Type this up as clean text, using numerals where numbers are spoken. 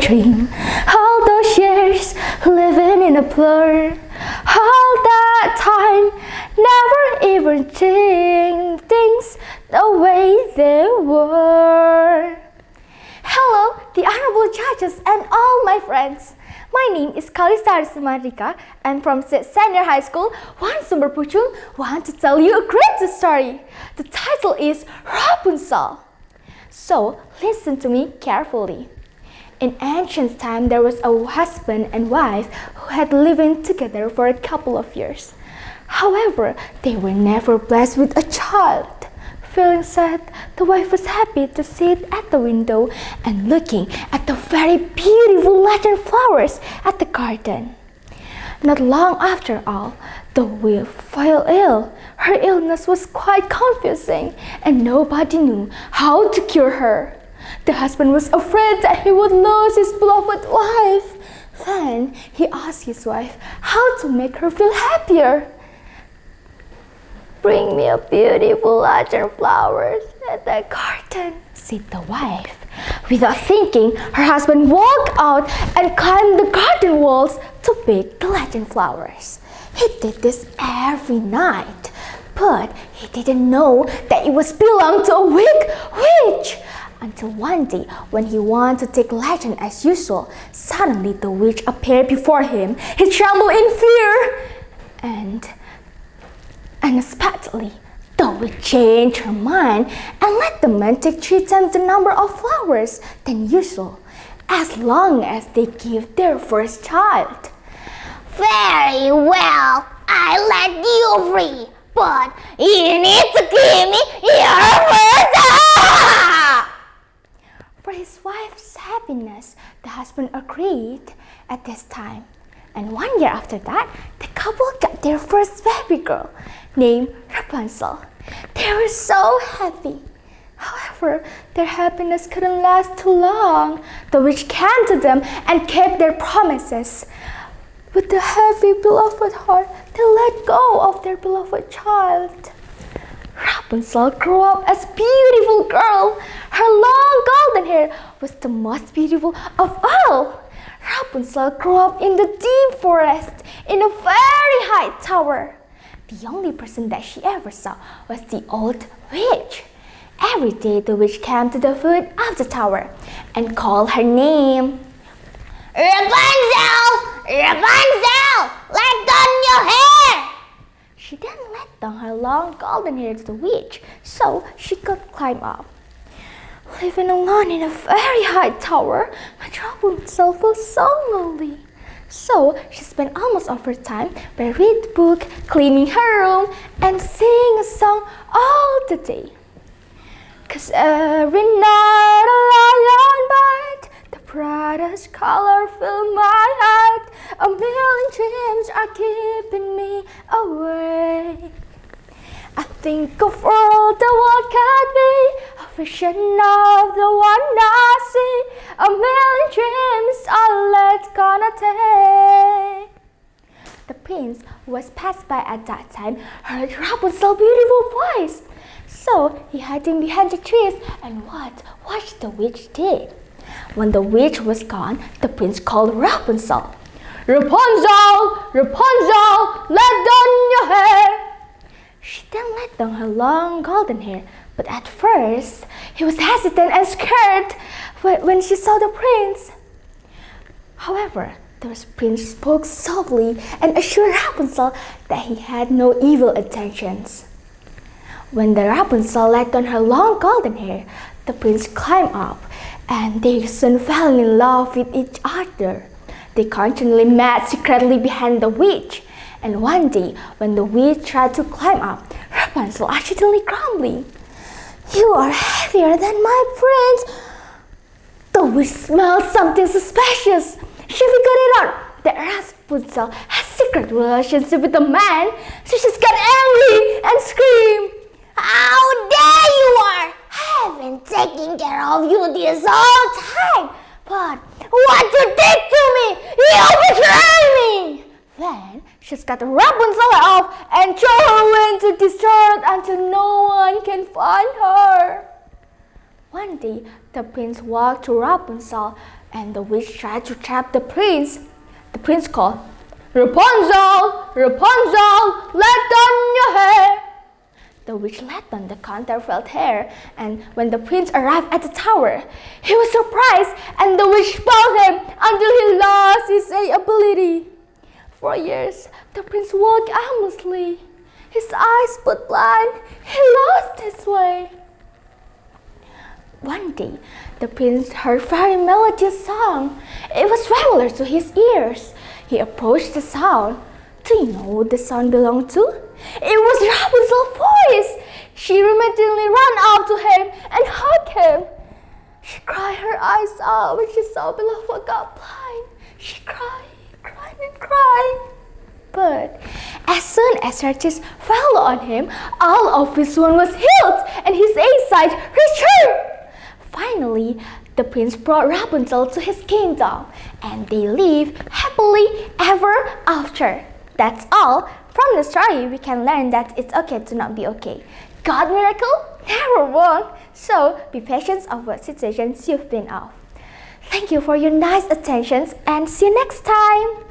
dream. All those years living in a blur. All that time, never even seeing things the way they were. Hello, the honorable judges and all my friends. My name is Calista and from Senior High School, One Sumber Puchung, want to tell you a great story. The title is Rapunzel. So listen to me carefully. In ancient time, there was a husband and wife who had lived together for a couple of years. However, they were never blessed with a child. Feeling sad, the wife was happy to sit at the window and looking at the very beautiful lantern flowers at the garden. Not long after all, the wife fell ill. Her illness was quite confusing and nobody knew how to cure her. The husband was afraid that he would lose his beloved wife. Then he asked his wife how to make her feel happier. "Bring me a beautiful lantern flowers at the garden," said the wife. Without thinking, her husband walked out and climbed the garden walls to pick the lantern flowers. He did this every night, but he didn't know that it was belonged to a wicked witch. Until one day, when he wanted to take lantern as usual, suddenly the witch appeared before him. He trembled in fear, and unexpectedly, the witch changed her mind and let the men take 3 times the number of flowers than usual, as long as they give their first child. "Very well, I let you free, but you need to give me your first child." For his wife's happiness, the husband agreed at this time. And 1 year after that, the couple got their first baby girl, named Rapunzel. They were so happy. However, their happiness couldn't last too long. The witch came to them and kept their promises. With the heavy, beloved heart, they let go of their beloved child. Rapunzel grew up as a beautiful girl. Her long golden hair was the most beautiful of all. Rapunzel grew up in the deep forest in a very high tower. The only person that she ever saw was the old witch. Every day the witch came to the foot of the tower and called her name. "Rapunzel! Rapunzel! Let down your hair!" She then let down her long golden hair to the witch so she could climb up. Living alone in a very high tower, Rapunzel felt so lonely. So she spent almost all her time by reading a book, cleaning her room, and singing a song all the day. 'Cause every night a lion bites, the brightest color fill my heart. A million dreams are keeping me awake. I think of all the world could be, a vision of the one I see. A million dreams all it's gonna take. The prince, who was passed by at that time, heard Rapunzel's beautiful voice. So he hid behind the trees and watched the witch did. When the witch was gone, the prince called Rapunzel. "Rapunzel! Rapunzel! Let down your hair!" She then let down her long golden hair, but at first he was hesitant and scared when she saw the prince. However, the prince spoke softly and assured Rapunzel that he had no evil intentions. When the Rapunzel let down her long golden hair, the prince climbed up and they soon fell in love with each other. They continually met secretly behind the witch. And one day, when the witch tried to climb up, Rapunzel accidentally grumbling, "You are heavier than my prince." The witch smelled something suspicious. She figured it out that Rapunzel has secret relationship with a man, so she got angry and screamed, "How dare you are! I've been taking care of you this whole time, but what you did to me? You betrayed me!" Then she cut Rapunzel off and threw her into the dirt until no one can find her. One day, the prince walked to Rapunzel and the witch tried to trap the prince. The prince called, "Rapunzel, Rapunzel, let down your hair." The witch let down the counterfeit hair, and when the prince arrived at the tower, he was surprised, and the witch bound him until he lost his ability. For years, the prince walked aimlessly. His eyes put blind, he lost his way. One day, the prince heard a very melodious song. It was familiar to his ears. He approached the sound. Do you know who the sound belonged to? It was Rapunzel's voice. She immediately ran up to him and hugged him. She cried her eyes out when she saw beloved got blind. She cried and cried. But as soon as her tears fell on him, all of his wound was healed and his eyesight returned. Finally, the prince brought Rapunzel to his kingdom, and they lived happily ever after. That's all. From the story, we can learn that it's okay to not be okay. God miracle never won. So be patient of what situations you've been of. Thank you for your nice attention and see you next time.